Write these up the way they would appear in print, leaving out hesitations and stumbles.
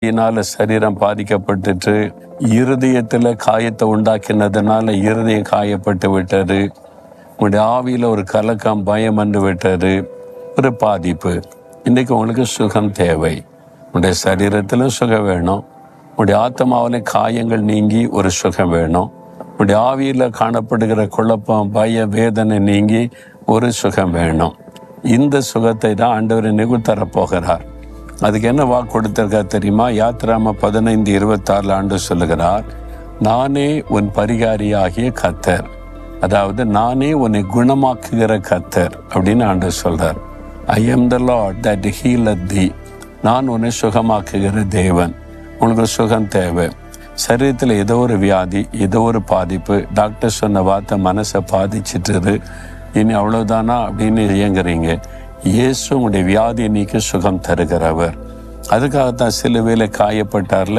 இதனால சரீரம் பாதிக்கப்பட்டுட்டு இருதயத்துல காயத்தை உண்டாக்கினதுனால இருதயம் காயப்பட்டு விட்டது. உங்களுடைய ஆவியில ஒரு கலக்கம், பயம் வந்து விட்டது, ஒரு பாதிப்பு. இன்னைக்கு உங்களுக்கு சுகம் தேவை. உங்களுடைய சரீரத்துல சுகம் வேணும். உங்களுடைய ஆத்மாவில காயங்கள் நீங்கி ஒரு சுகம் வேணும். உங்களுடைய ஆவியில காணப்படுகிற குழப்பம், பய, வேதனை நீங்கி ஒரு சுகம் வேணும். இந்த சுகத்தை தான் ஆண்டவர் இன்னைக்கு தரப்போகிறார். அதுக்கு என்ன வாக்கு கொடுத்திருக்கார் தெரியுமா? யாத்திராம 15:26 ஆண்டு சொல்லுகிறார், நானே உன் பரிகாரியாகிய கர்த்தர். அதாவது நானே உன்னை குணமாக்குகிற கர்த்தர் அப்படின்னு ஆண்டு சொல்றார். I am the lord that healeth thee. நான் உன்னை சுகமாக்குகிற தேவன். உங்களுக்கு சுகம் தேவை. சரீரத்தில் ஏதோ ஒரு வியாதி, ஏதோ ஒரு பாதிப்பு, டாக்டர் சொன்ன வார்த்தை மனசை பாதிச்சிட்டு இனி அவ்வளவுதானா அப்படின்னு இயங்குறீங்க. இயேசு உங்களுடைய வியாதியை நீக்கி சுகம் தருகிறவர். அதுக்காகத்தான் சிலுவையில காயப்பட்டார்ல,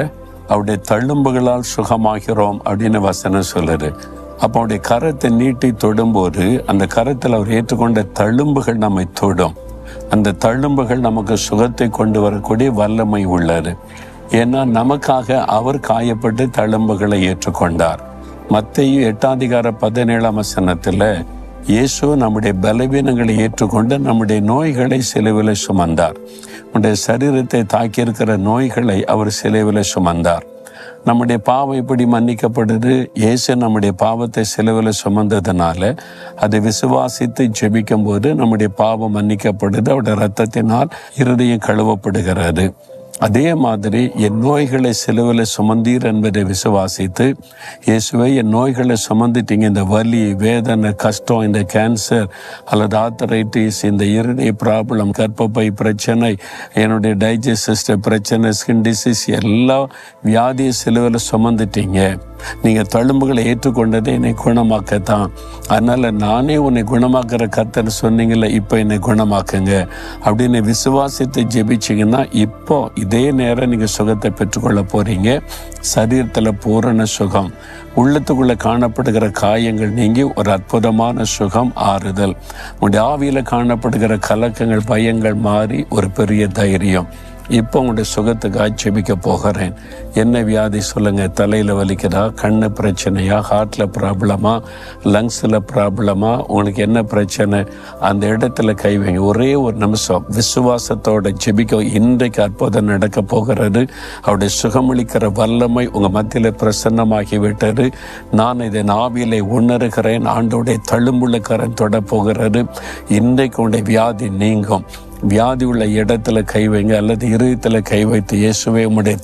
அவருடைய தழும்புகளால் சுகமாகிறோம் அப்படின்னு வசனம் சொல்லுது. அப்போ அவருடைய கரத்தை நீட்டி தொடும்போது அந்த கரத்தில் அவர் ஏற்றுக்கொண்ட தழும்புகள் நம்மை தொடும். அந்த தழும்புகள் நமக்கு சுகத்தை கொண்டு வரக்கூடிய வல்லமை உள்ளது. ஏன்னா நமக்காக அவர் காயப்பட்டு தழும்புகளை ஏற்றுக்கொண்டார். மத்தேயு 8:17 இயேசு நம்முடைய பலவீனங்களை ஏற்றுக்கொண்டு நம்முடைய நோய்களை சிலுவையில் சுமந்தார். நம்முடைய சரீரத்தை தாக்கியிருக்கிற நோய்களை அவர் சிலுவையில் சுமந்தார். நம்முடைய பாவம் இப்படி மன்னிக்கப்படுது. இயேசு நம்முடைய பாவத்தை சிலுவையில் சுமந்ததுனால அதை விசுவாசித்து ஜெபிக்கும் போது நம்முடைய பாவம் மன்னிக்கப்படுது. அவருடைய இரத்தத்தினால் இருதயம் கழுவப்படுகிறது. அதே மாதிரி என் நோய்களை சிலுவையில் சுமந்தீர் என்பதை விசுவாசித்து, இயேசுவை என் நோய்களை சுமந்துட்டீங்க, இந்த வலி, வேதனை, கஷ்டம், இந்த கேன்சர் அல்லது ஆர்த்தரைட்டிஸ், இந்த இருதய ப்ராப்ளம், கர்ப்பப்பை பிரச்சனை, என்னுடைய டைஜஸ்ட் சிஸ்டம் பிரச்சனை, ஸ்கின் டிசீஸ், எல்லா வியாதியை சிலுவையில் சுமந்துட்டீங்க. நீங்கள் தழும்புகளை ஏற்றுக்கொண்டதை என்னை குணமாக்கத்தான். அதனால் நானே உன்னை குணமாக்குற கர்த்தர் சொன்னீங்கல்ல, இப்போ என்னை குணமாக்குங்க அப்படின்னு விசுவாசித்து ஜெபிச்சிங்கன்னா இப்போ இதே நேரம் நீங்கள் சுகத்தை பெற்றுக்கொள்ள போகிறீங்க. சரீரத்தில் பூரண சுகம், உள்ளத்துக்குள்ளே காணப்படுகிற காயங்கள் நீங்கி ஒரு அற்புதமான சுகம், ஆறுதல். உங்களுடைய ஆவியில் காணப்படுகிற கலக்கங்கள், பயங்கள் மாறி ஒரு பெரிய தைரியம். இப்போ உங்களுடைய சுகத்துக்காக ஜெபிக்க போகிறேன். என்ன வியாதி சொல்லுங்க? தலையில் வலிக்குதா? கண்ணு பிரச்சனையா? ஹார்ட்ல ப்ராப்ளமா? லங்ஸில் ப்ராப்ளமா? உங்களுக்கு என்ன பிரச்சனை? அந்த இடத்துல கை வைங்க. ஒரே ஒரு நிமிஷம் விசுவாசத்தோட ஜெபிக்க. இன்றைக்கு அற்புதம் நடக்க போகிறது. அவருடைய சுகமளிக்கிற வல்லமை உங்கள் மத்தியில் பிரசன்னமாகி விட்டது. நான் இதை ஆவியிலே உணர்கிறேன். ஆண்டோடைய தழும்புள்ள கரம் தொட போகிறது. இன்றைக்கு உங்களுடைய வியாதி நீங்கும். வியாதி உள்ள இடத்துல கை வைங்க அல்லது இருதயத்தில் கை வைத்து, இயேசுவே உம்முடைய